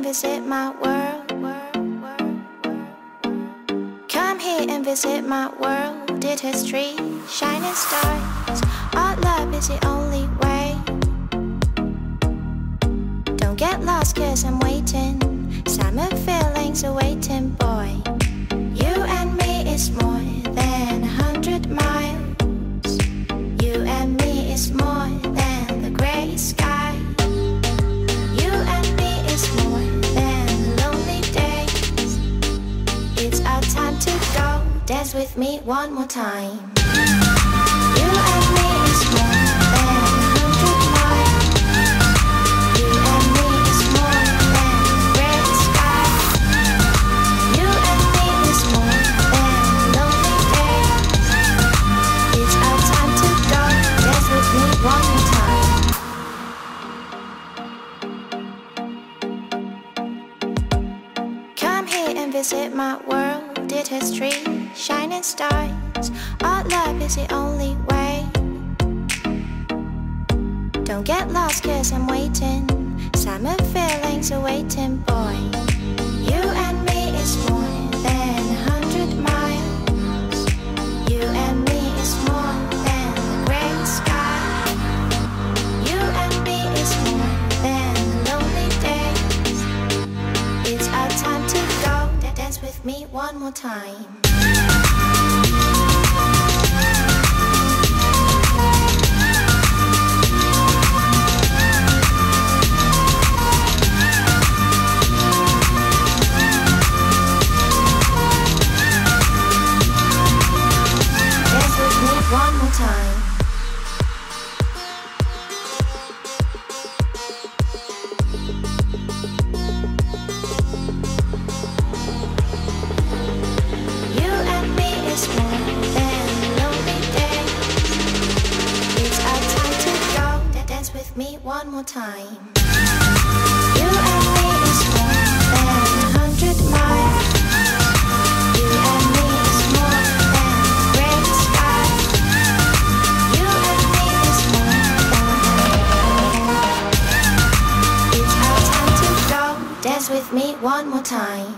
visit my world. Come here and visit my world. Did history, shining stars. Our love is the only way. Don't get lost cause I'm waiting. Summer feelings are waiting, boy. You and me is more than 100 miles. You and me is more than the gray sky. You and me is more than lonely days. It's our time to go. Dance with me one more time. You and me is more than 100 miles. You and me is more than the gray sky. You and me is more than lonely days. It's our time to go. Dance with me one more time. Come here and visit my world. Did history, shining stars. Our love is the only way. Don't get lost cause I'm waiting. Summer feelings are waiting, boy. You and me is more than 100 miles. You and me is more than the gray sky. You and me is more than the lonely days. It's our time to go. Dance with me one more time. One more time. You and me is more than lonely days. It's our time to go. Dance with me one more time. You and me is more than 100 miles. You and me is more than the gray sky. You and me is more than. It's our time to go. Dance with me one more time.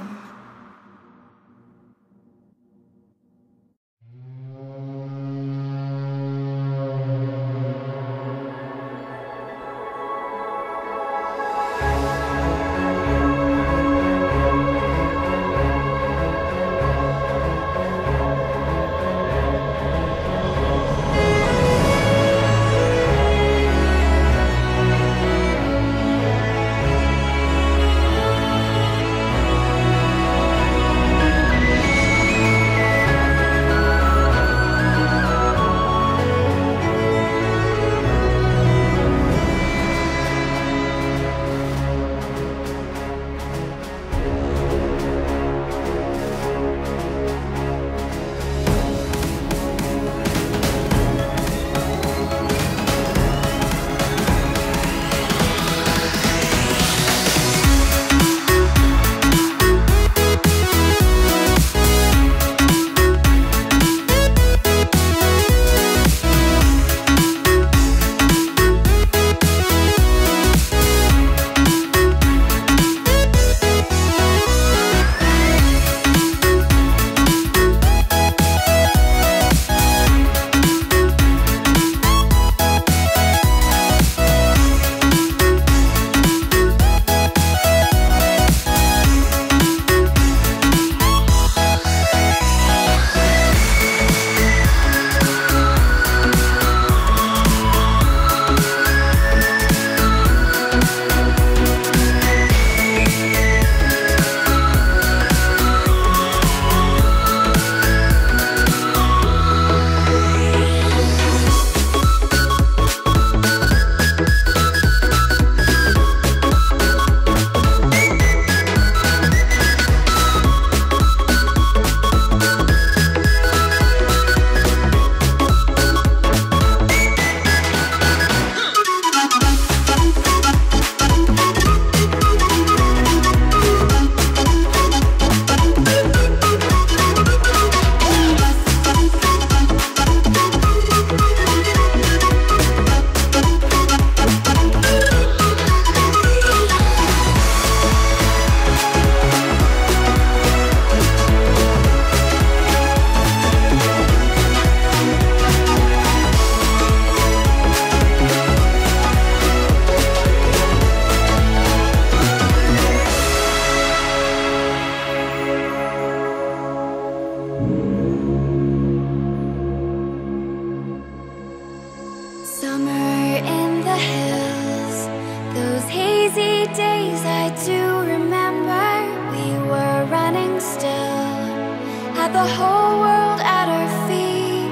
had the whole world at our feet,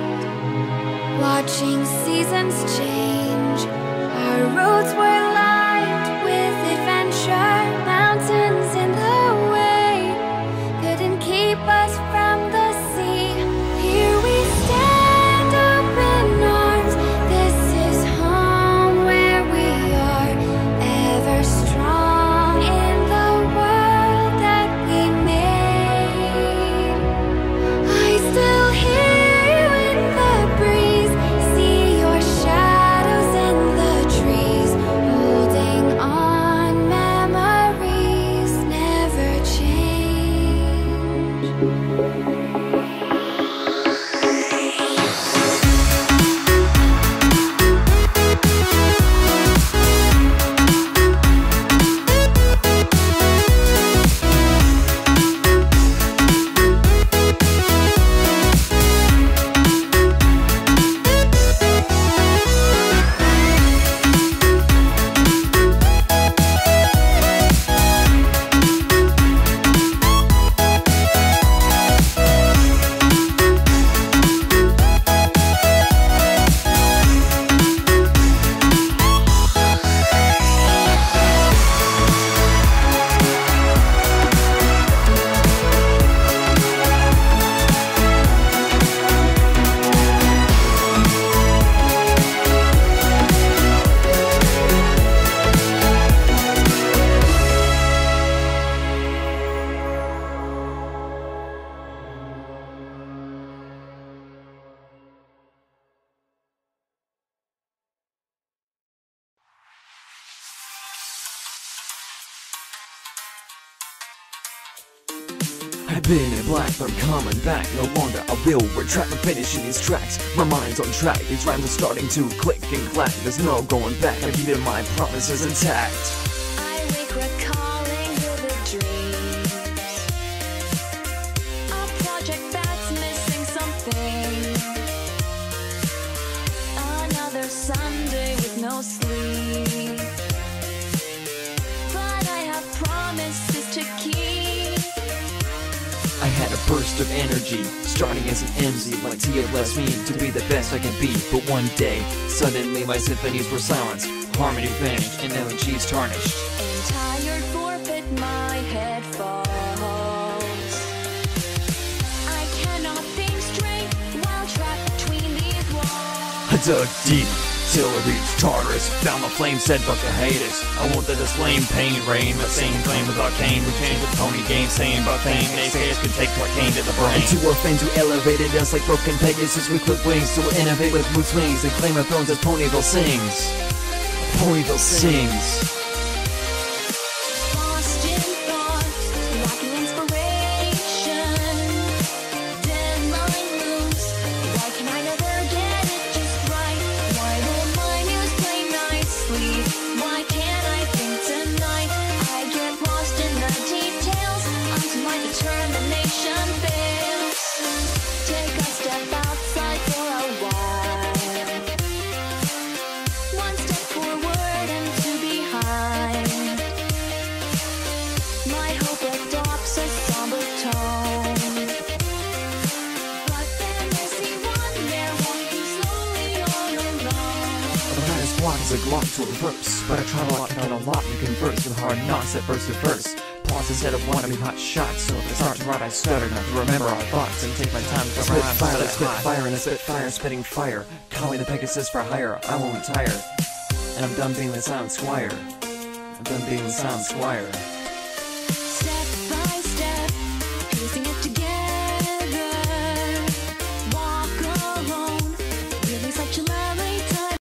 watching seasons change. Our roads were lined with adventure, mountains in the way couldn't keep us from the sea. Here we stand, open arms. This is home where we are, ever strong in the world that we made. I still hear you in the breeze, see your shadows in the trees, holding on, memories never change. I've been in black, but I'm coming back. No longer I will retract. I'm finishing these tracks. My mind's on track. These rhymes are starting to click and clack. There's no going back. I'm keeping my promises intact. I wake recalling vivid dreams, a project that's missing something, another Sunday with no sleep, but I have promises to keep. I had a burst of energy, starting as an MZ, like Tia blessed me to be the best I can be. But one day, suddenly my symphonies were silenced, harmony vanished, and elegies tarnished. In tired forfeit, my head falls. I cannot think straight while trapped between these walls. I dug deep till I reached Tartarus. Found my flame, said fuck the haters. I won't let this lame pain reign. My same flame with arcane. We changed the pony game, saying about fame. Naysayers can take what came to the brain. And to our fans who elevated us like broken Pegasus, we clip wings, so we'll innovate with mood swings and claim our thrones as Ponyville sings. Ponyville sings. Lost in thought, lacking inspiration, deadline loose. Why can I never get it just right? Why will my muse play nicely? Why can't I think tonight? I get lost in the details until my determination fails. Take a step outside for a while. One step forward and two behind. My hope adopts a somber tone, but then I see one there walking slowly all alone. The lattice block is a glock to a verse, but I try to lock out a lot and converse with hard knocks at verse to verse. Pause instead of wanting hot shots, so if I start to rot I stutter enough to remember our thoughts and take my time to spit fire, spit fire, and I spit fire, spitting fire. Call me the Pegasus for hire, I won't retire. And I'm done being the sound squire. I'm done being the sound squire.